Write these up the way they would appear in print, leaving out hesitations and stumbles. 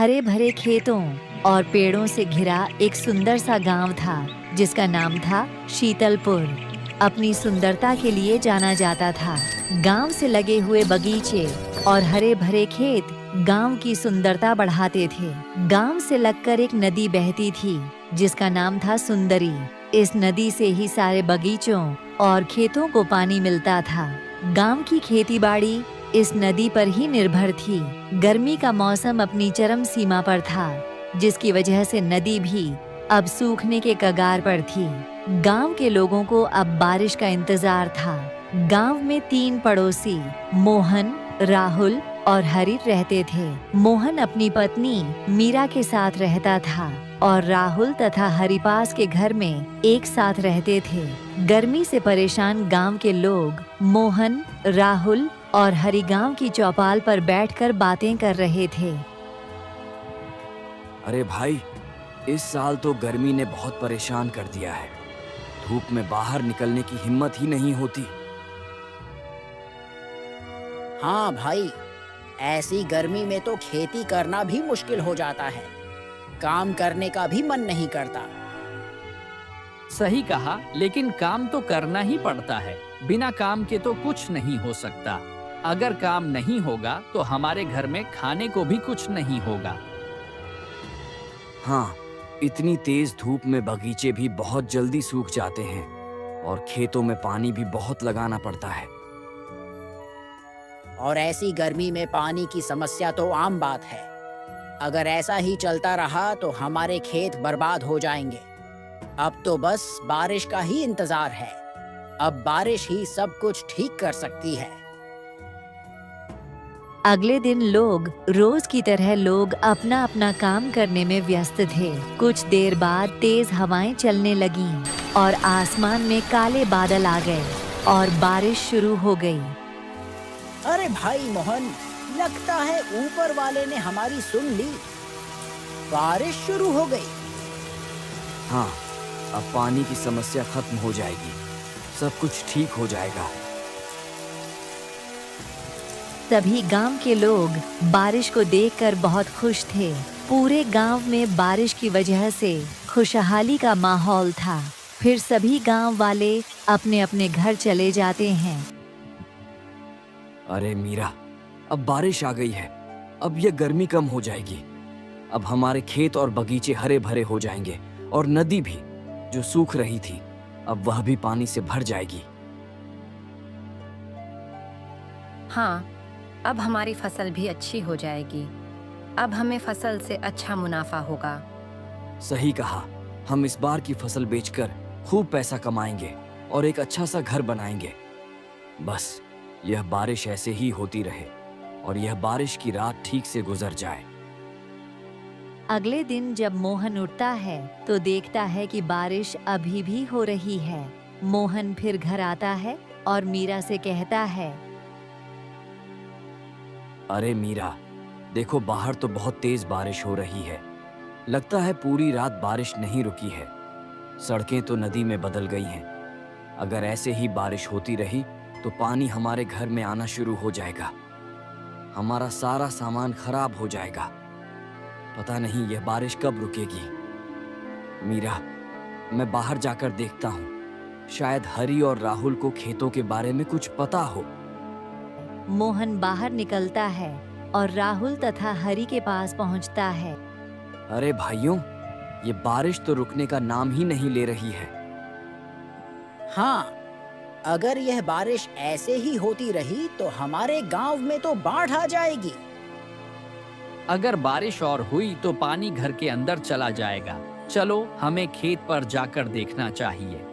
हरे भरे खेतों और पेड़ों से घिरा एक सुंदर सा गांव था जिसका नाम था शीतलपुर। अपनी सुंदरता के लिए जाना जाता था। गांव से लगे हुए बगीचे और हरे भरे खेत गांव की सुंदरता बढ़ाते थे। गांव से लगकर एक नदी बहती थी जिसका नाम था सुंदरी। इस नदी से ही सारे बगीचों और खेतों को पानी मिलता था। गांव की खेतीबाड़ी इस नदी पर ही निर्भर थी। गर्मी का मौसम अपनी चरम सीमा पर था, जिसकी वजह से नदी भी अब सूखने के कगार पर थी। गांव के लोगों को अब बारिश का इंतजार था। गांव में 3 पड़ोसी मोहन, राहुल और हरि रहते थे। मोहन अपनी पत्नी मीरा के साथ रहता था और राहुल तथा हरिपास के घर में एक साथ रहते थे। गर्मी से परेशान गांव के लोग मोहन, राहुल और हरि गांव की चौपाल पर बैठकर बातें कर रहे थे। अरे भाई, इस साल तो गर्मी ने बहुत परेशान कर दिया है। धूप में बाहर निकलने की हिम्मत ही नहीं होती। हाँ भाई, ऐसी गर्मी में तो खेती करना भी मुश्किल हो जाता है। काम करने का भी मन नहीं करता। सही कहा, लेकिन काम तो करना ही पड़ता है। बिना काम के तो कुछ नहीं हो सकता। अगर काम नहीं होगा तो हमारे घर में खाने को भी कुछ नहीं होगा। हाँ, इतनी तेज धूप में बगीचे भी बहुत जल्दी सूख जाते हैं और खेतों में पानी भी बहुत लगाना पड़ता है। और ऐसी गर्मी में पानी की समस्या तो आम बात है। अगर ऐसा ही चलता रहा तो हमारे खेत बर्बाद हो जाएंगे। अब तो बस बारिश का ही इंतजार है। अब बारिश ही सब कुछ ठीक कर सकती है। अगले दिन लोग रोज की तरह अपना अपना काम करने में व्यस्त थे। कुछ देर बाद तेज हवाएं चलने लगीं और आसमान में काले बादल आ गए और बारिश शुरू हो गई। अरे भाई मोहन, लगता है ऊपर वाले ने हमारी सुन ली। बारिश शुरू हो गई। हाँ, अब पानी की समस्या खत्म हो जाएगी। सब कुछ ठीक हो जाएगा। सभी गांव के लोग बारिश को देखकर बहुत खुश थे। पूरे गांव में बारिश की वजह से खुशहाली का माहौल था। फिर सभी गांव वाले अपने अपने घर चले जाते हैं। अरे मीरा, अब बारिश आ गई है। अब यह गर्मी कम हो जाएगी। अब हमारे खेत और बगीचे हरे भरे हो जाएंगे और नदी भी, जो सूख रही थी, अब वह भी पानी से भर जाएगी। हाँ, अब हमारी फसल भी अच्छी हो जाएगी। अब हमें फसल से अच्छा मुनाफा होगा। सही कहा। हम इस बार की फसल बेचकर खूब पैसा कमाएंगे और एक अच्छा सा घर बनाएंगे। बस यह बारिश ऐसे ही होती रहे और यह बारिश की रात ठीक से गुजर जाए। अगले दिन जब मोहन उठता है तो देखता है कि बारिश अभी भी हो रही है। मोहन फिर घर आता है और मीरा से कहता है, अरे मीरा, देखो बाहर तो बहुत तेज बारिश हो रही है। लगता है पूरी रात बारिश नहीं रुकी है। सड़कें तो नदी में बदल गई हैं। अगर ऐसे ही बारिश होती रही तो पानी हमारे घर में आना शुरू हो जाएगा। हमारा सारा सामान खराब हो जाएगा। पता नहीं यह बारिश कब रुकेगी। मीरा, मैं बाहर जाकर देखता हूँ। शायद हरि और राहुल को खेतों के बारे में कुछ पता हो। मोहन बाहर निकलता है और राहुल तथा हरि के पास पहुंचता है। अरे भाइयों, ये बारिश तो रुकने का नाम ही नहीं ले रही है। हाँ, अगर यह बारिश ऐसे ही होती रही तो हमारे गांव में तो बाढ़ आ जाएगी। अगर बारिश और हुई तो पानी घर के अंदर चला जाएगा। चलो, हमें खेत पर जाकर देखना चाहिए।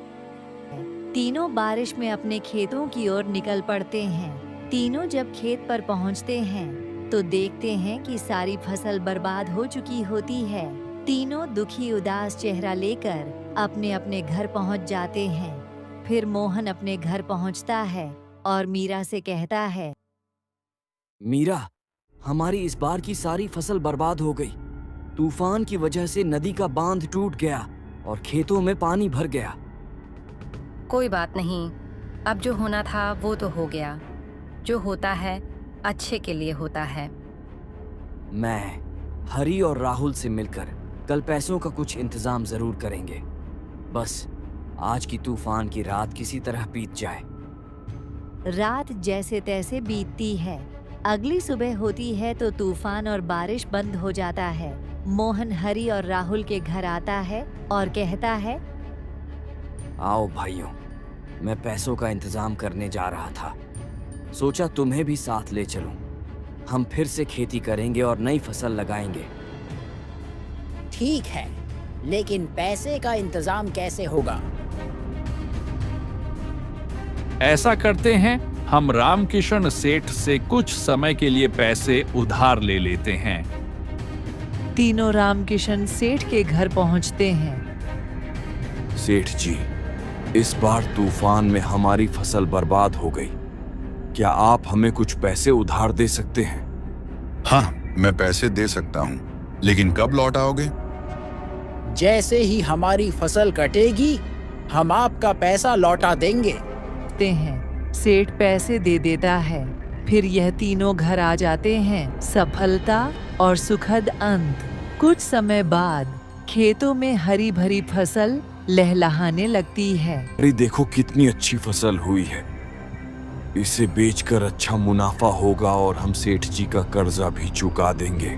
तीनों बारिश में अपने खेतों की ओर निकल पड़ते हैं। तीनों जब खेत पर पहुंचते हैं तो देखते हैं कि सारी फसल बर्बाद हो चुकी होती है। तीनों दुखी उदास चेहरा लेकर अपने अपने घर पहुंच जाते हैं। फिर मोहन अपने घर पहुंचता है और मीरा से कहता है, मीरा, हमारी इस बार की सारी फसल बर्बाद हो गई। तूफान की वजह से नदी का बांध टूट गया और खेतों में पानी भर गया। कोई बात नहीं, अब जो होना था वो तो हो गया। जो होता है अच्छे के लिए होता है। हरी और राहुल से मिलकर कल पैसों का कुछ इंतजाम जरूर करेंगे। बस आज की तूफान की रात किसी तरह बीत जाए। रात जैसे तैसे बीतती है। अगली सुबह होती है तो तूफान और बारिश बंद हो जाता है। मोहन हरी और राहुल के घर आता है और कहता है, आओ भाइयों, मैं पैसों का इंतजाम करने जा रहा था। सोचा तुम्हें भी साथ ले चलूं। हम फिर से खेती करेंगे और नई फसल लगाएंगे। ठीक है, लेकिन पैसे का इंतजाम कैसे होगा? ऐसा करते हैं, हम रामकिशन सेठ से कुछ समय के लिए पैसे उधार ले लेते हैं। तीनों रामकिशन सेठ के घर पहुंचते हैं। सेठ जी, इस बार तूफान में हमारी फसल बर्बाद हो गई। क्या आप हमें कुछ पैसे उधार दे सकते हैं? हाँ, मैं पैसे दे सकता हूँ, लेकिन कब लौट आओगे? जैसे ही हमारी फसल कटेगी, हम आपका पैसा लौटा देंगे। सेठ पैसे दे देता है। फिर यह तीनों घर आ जाते हैं। सफलता और सुखद अंत। कुछ समय बाद खेतों में हरी भरी फसल लहलहाने लगती है। अरे देखो कितनी अच्छी फसल हुई है। इसे बेचकर अच्छा मुनाफा होगा और हम सेठ जी का कर्जा भी चुका देंगे।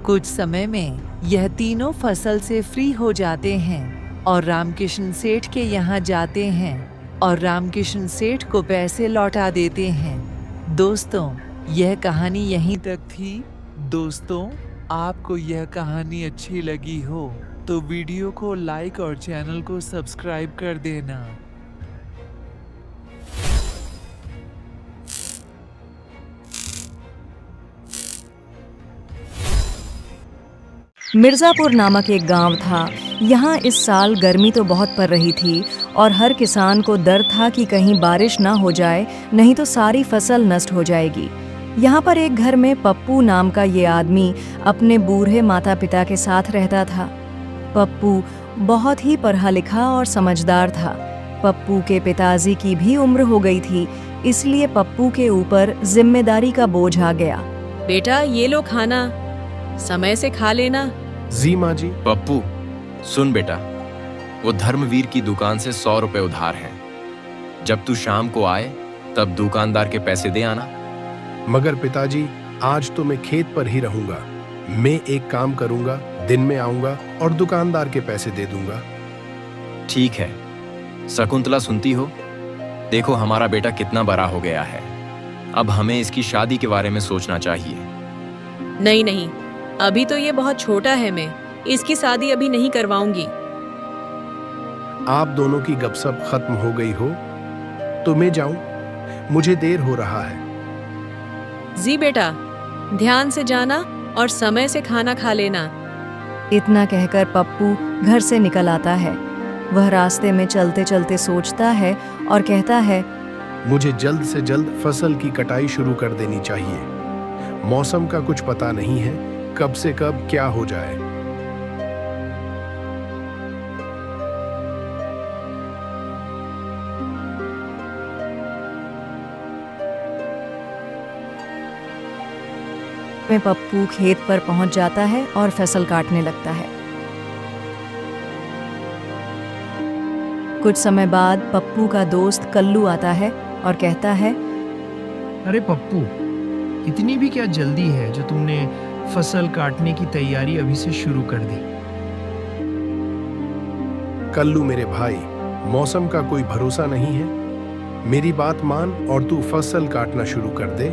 कुछ समय में यह तीनों फसल से फ्री हो जाते हैं और रामकिशन सेठ के यहाँ जाते हैं और रामकिशन सेठ को पैसे लौटा देते हैं। दोस्तों, यह कहानी यहीं तक थी। दोस्तों, आपको यह कहानी अच्छी लगी हो तो वीडियो को लाइक और चैनल को सब्सक्राइब कर देना। मिर्ज़ापुर नामक एक गांव था। यहाँ इस साल गर्मी तो बहुत पड़ रही थी और हर किसान को डर था कि कहीं बारिश ना हो जाए, नहीं तो सारी फसल नष्ट हो जाएगी। यहाँ पर एक घर में पप्पू नाम का ये आदमी अपने बूढ़े माता पिता के साथ रहता था। पप्पू बहुत ही पढ़ा लिखा और समझदार था। पप्पू के पिताजी की भी उम्र हो गई थी, इसलिए पप्पू के ऊपर जिम्मेदारी का बोझ आ गया। बेटा, ये लो खाना, समय से खा लेना। जी माँ जी। पप्पू, सुन बेटा, वो धर्मवीर की दुकान से 100 रुपए उधार हैं। जब तू शाम को आए तब दुकानदार के पैसे दे आना। मगर पिताजी, आज तो मैं खेत पर ही रहूंगा। मैं एक काम करूंगा, दिन में आऊंगा और दुकानदार के पैसे दे दूंगा। ठीक है। शकुंतला, सुनती हो? देखो हमारा बेटा कितना बड़ा हो गया है। अब हमें इसकी शादी के बारे में सोचना चाहिए। नहीं नहीं, अभी तो ये बहुत छोटा है। मैं इसकी शादी अभी नहीं करवाऊंगी। आप दोनों की गपशप खत्म हो गई हो तो मैं जाऊं, मुझे देर हो रहा है। जी बेटा, ध्यान से जाना और समय से खाना खा लेना। इतना कहकर पप्पू घर से निकल आता है। वह रास्ते में चलते चलते सोचता है और कहता है, मुझे जल्द से जल्द फसल की कटाई शुरू कर देनी चाहिए। मौसम का कुछ पता नहीं है, कब से कब क्या हो जाए। में पप्पू खेत पर पहुंच जाता है और फसल काटने लगता है। कुछ समय बाद पप्पू का दोस्त कल्लू आता है और कहता है, अरे पप्पू, इतनी भी क्या जल्दी है जो तुमने फसल काटने की तैयारी अभी से शुरू कर दी? कल्लू मेरे भाई, मौसम का कोई भरोसा नहीं है। मेरी बात मान और तू फसल काटना शुरू कर दे।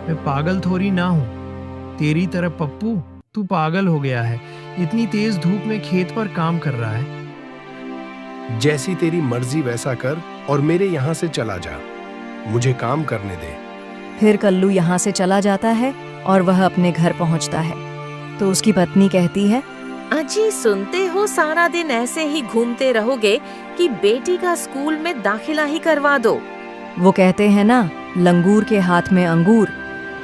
मैं पागल थोड़ी ना हूँ तेरी तरह पप्पू। तू पागल हो गया है, इतनी तेज धूप में खेत पर काम कर रहा है। जैसी तेरी मर्जी वैसा कर और मेरे यहाँ से चला जा, मुझे काम करने दे। फिर कल्लू यहाँ से चला जाता है और वह अपने घर पहुँचता है तो उसकी पत्नी कहती है, अजी सुनते हो, सारा दिन ऐसे ही घूमते रहोगे कि बेटी का स्कूल में दाखिला ही करवा दो। वो कहते हैं ना, लंगूर के हाथ में अंगूर।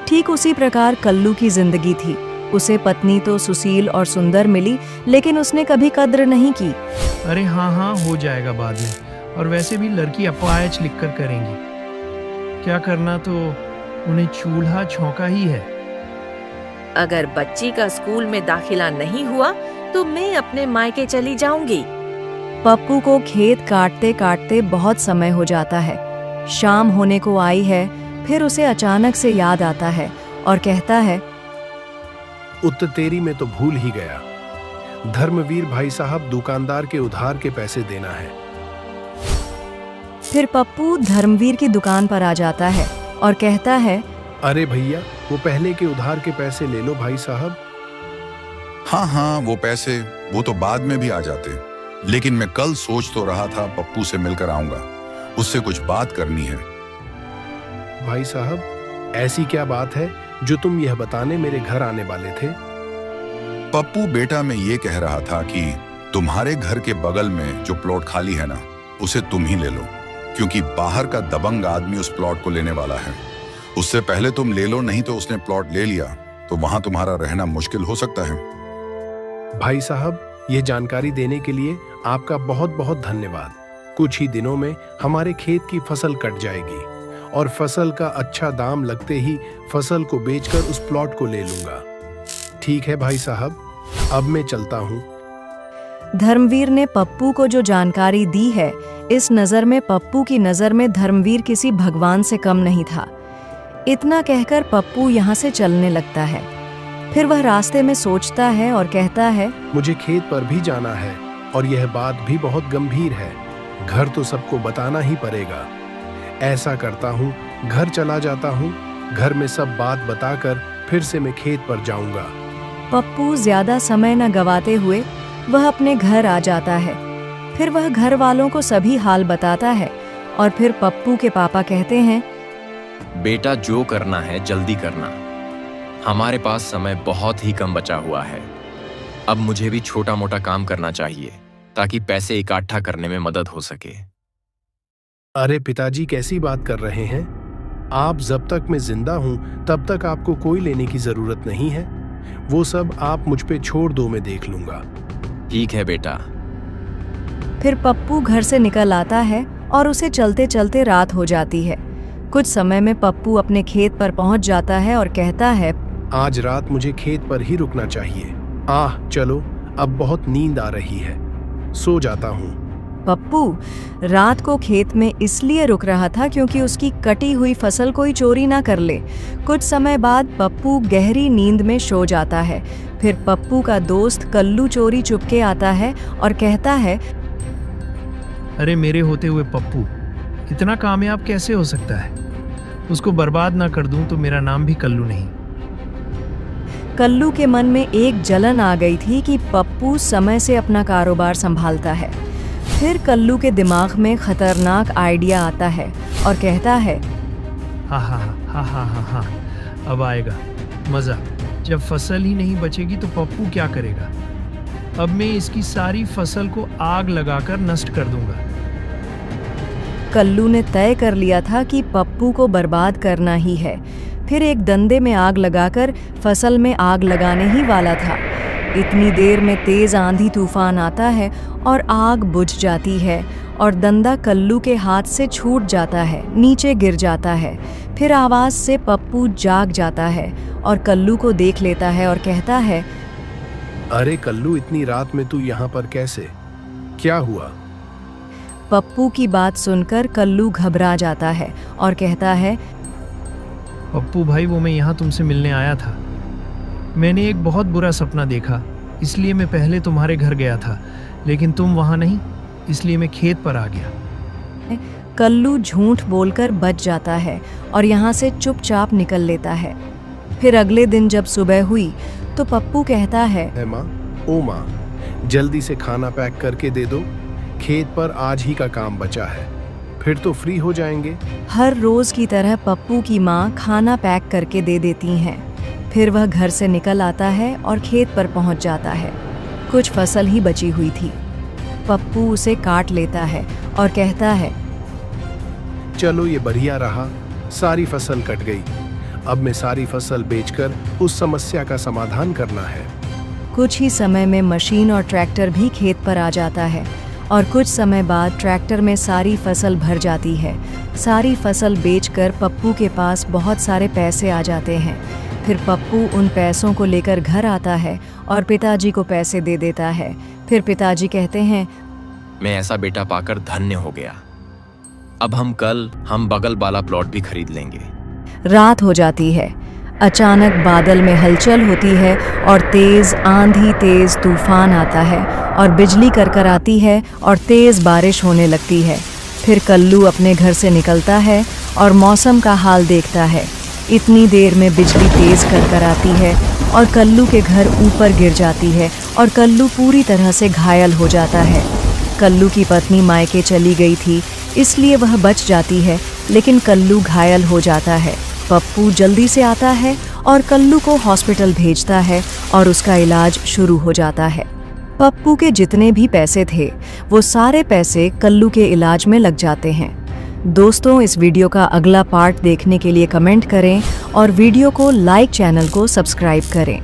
ठीक उसी प्रकार कल्लू की जिंदगी थी। उसे पत्नी तो सुशील और सुंदर मिली, लेकिन उसने कभी कद्र नहीं की। अरे हाँ, हो जाएगा बाद में। और वैसे भी लड़की अपायच लिखकर करेंगी। क्या करना तो उन्हें चूल्हा छौंका ही है। अगर बच्ची का स्कूल में दाखिला नहीं हुआ तो मैं अपने मायके चली जाऊंगी। पप्पू को खेत काटते काटते बहुत समय हो जाता है। शाम होने को आई है, फिर उसे अचानक से याद आता है और कहता है, उत्तेरी में तो भूल ही गया। धर्मवीर भाई साहब दुकानदार के उधार के पैसे देना है। फिर पप्पू धर्मवीर की दुकान पर आ जाता है और कहता है, अरे भैया, वो पहले के उधार के पैसे ले लो भाई साहब। हाँ हाँ, वो पैसे वो तो बाद में भी आ जाते, लेकिन मैं कल सोच तो रहा था पप्पू से मिलकर आऊंगा, उससे कुछ बात करनी है। भाई साहब, ऐसी क्या बात है जो तुम यह बताने मेरे घर आने वाले थे? पप्पू बेटा, मैं ये कह रहा था कि तुम्हारे घर के बगल में जो प्लॉट खाली है ना, उसे तुम ही ले लो, क्योंकि बाहर का दबंग आदमी उस प्लॉट को लेने वाला है। उससे पहले तुम ले लो, नहीं तो उसने प्लॉट ले लिया तो वहां तुम्हारा रहना मुश्किल हो सकता है। भाई साहब, ये जानकारी देने के लिए आपका बहुत बहुत धन्यवाद। कुछ ही दिनों में हमारे खेत की फसल कट जाएगी और फसल का अच्छा दाम लगते ही फसल को बेचकर उस प्लॉट को ले लूंगा। ठीक है भाई साहब, अब मैं चलता हूँ। धर्मवीर ने पप्पू को जो जानकारी दी है, इस नज़र में पप्पू की नज़र में धर्मवीर किसी भगवान से कम नहीं था। इतना कहकर पप्पू यहाँ से चलने लगता है। फिर वह रास्ते में सोचता है और कहता है, मुझे खेत पर भी जाना है और यह बात भी बहुत गंभीर है। घर तो सबको बताना ही पड़ेगा। ऐसा करता हूँ, घर चला जाता हूँ, घर में सब बात बताकर फिर से मैं खेत पर जाऊंगा। पप्पू ज्यादा समय न गवाते हुए वह अपने घर आ जाता है। फिर वह घर वालों को सभी हाल बताता है और फिर पप्पू के पापा कहते हैं, बेटा, जो करना है जल्दी करना, हमारे पास समय बहुत ही कम बचा हुआ है। अब मुझे भी छोटा मोटा काम करना चाहिए ताकि पैसे इकट्ठा करने में मदद हो सके। अरे पिताजी, कैसी बात कर रहे हैं आप? जब तक मैं जिंदा हूं तब तक आपको कोई लेने की जरूरत नहीं है। वो सब आप मुझ पे छोड़ दो, मैं देख लूंगा। ठीक है बेटा। फिर पप्पू घर से निकल आता है और उसे चलते चलते रात हो जाती है। कुछ समय में पप्पू अपने खेत पर पहुंच जाता है और कहता है, आज रात मुझे खेत पर ही रुकना चाहिए। चलो, अब बहुत नींद आ रही है, सो जाता हूँ। पप्पू रात को खेत में इसलिए रुक रहा था क्योंकि उसकी कटी हुई फसल कोई चोरी ना कर ले। कुछ समय बाद पप्पू गहरी नींद में सो जाता है। फिर पप्पू का दोस्त कल्लू चोरी चुपके आता है और कहता है, अरे मेरे होते हुए पप्पू इतना कामयाब कैसे हो सकता है? उसको बर्बाद ना कर दूं तो मेरा नाम भी कल्लू नहीं। कल्लू के मन में एक जलन आ गई थी कि पप्पू समय से अपना कारोबार संभालता है। फिर कल्लू के दिमाग में खतरनाक आइडिया आता है और कहता है, हा, अब आएगा मजा। जब फसल ही नहीं बचेगी तो पप्पू क्या करेगा? अब मैं इसकी सारी फसल को आग लगाकर नष्ट कर दूंगा। कल्लू ने तय कर लिया था कि पप्पू को बर्बाद करना ही है। फिर एक दंदे में आग लगाकर फसल में आग लगाने ही वाला था। इतनी देर में तेज आंधी तूफान आता है और आग बुझ जाती है और दंदा कल्लू के हाथ से छूट जाता है, नीचे गिर जाता है। फिर आवाज से पप्पू जाग जाता है और कल्लू को देख लेता है और कहता है, अरे कल्लू, इतनी रात में तू यहाँ पर कैसे? क्या हुआ? पप्पू की बात सुनकर कल्लू घबरा जाता है और कहता है, पप्पू भाई, वो मैं यहाँ तुमसे मिलने आया था। मैंने एक बहुत बुरा सपना देखा, इसलिए मैं पहले तुम्हारे घर गया था, लेकिन तुम वहाँ नहीं, इसलिए मैं खेत पर आ गया। कल्लू झूठ बोलकर बच जाता है और यहाँ से चुपचाप निकल लेता है। फिर अगले दिन जब सुबह हुई तो पप्पू कहता है, माँ, ओ माँ, जल्दी से खाना पैक करके दे दो, खेत पर आज ही का काम बचा है, फिर तो फ्री हो जाएंगे। हर रोज की तरह पप्पू की माँ खाना पैक करके दे देती हैं। फिर वह घर से निकल आता है और खेत पर पहुंच जाता है। कुछ फसल ही बची हुई थी। पप्पू उसे काट लेता है और कहता है, चलो ये बढ़िया रहा, सारी फसल कट गई। अब मैं सारी फसल बेचकर उस समस्या का समाधान करना है। कुछ ही समय में मशीन और ट्रैक्टर भी खेत पर आ जाता है और कुछ समय बाद ट्रैक्टर में सारी फसल भर जाती है। सारी फसल बेचकर पप्पू के पास बहुत सारे पैसे आ जाते हैं। फिर पप्पू उन पैसों को लेकर घर आता है और पिताजी को पैसे दे देता है। फिर पिताजी कहते हैं, मैं ऐसा बेटा पाकर धन्य हो गया। अब हम बगल वाला प्लॉट भी खरीद लेंगे। रात हो जाती है। अचानक बादल में हलचल होती है और तेज आंधी, तेज तूफान आता है और बिजली करकराती है और तेज बारिश होने लगती है। फिर कल्लू अपने घर से निकलता है और मौसम का हाल देखता है। इतनी देर में बिजली तेज करकराती है और कल्लू के घर ऊपर गिर जाती है और कल्लू पूरी तरह से घायल हो जाता है। कल्लू की पत्नी मायके चली गई थी, इसलिए वह बच जाती है, लेकिन कल्लू घायल हो जाता है। पप्पू जल्दी से आता है और कल्लू को हॉस्पिटल भेजता है और उसका इलाज शुरू हो जाता है। पप्पू के जितने भी पैसे थे वो सारे पैसे कल्लू के इलाज में लग जाते हैं। दोस्तों, इस वीडियो का अगला पार्ट देखने के लिए कमेंट करें और वीडियो को लाइक, चैनल को सब्सक्राइब करें।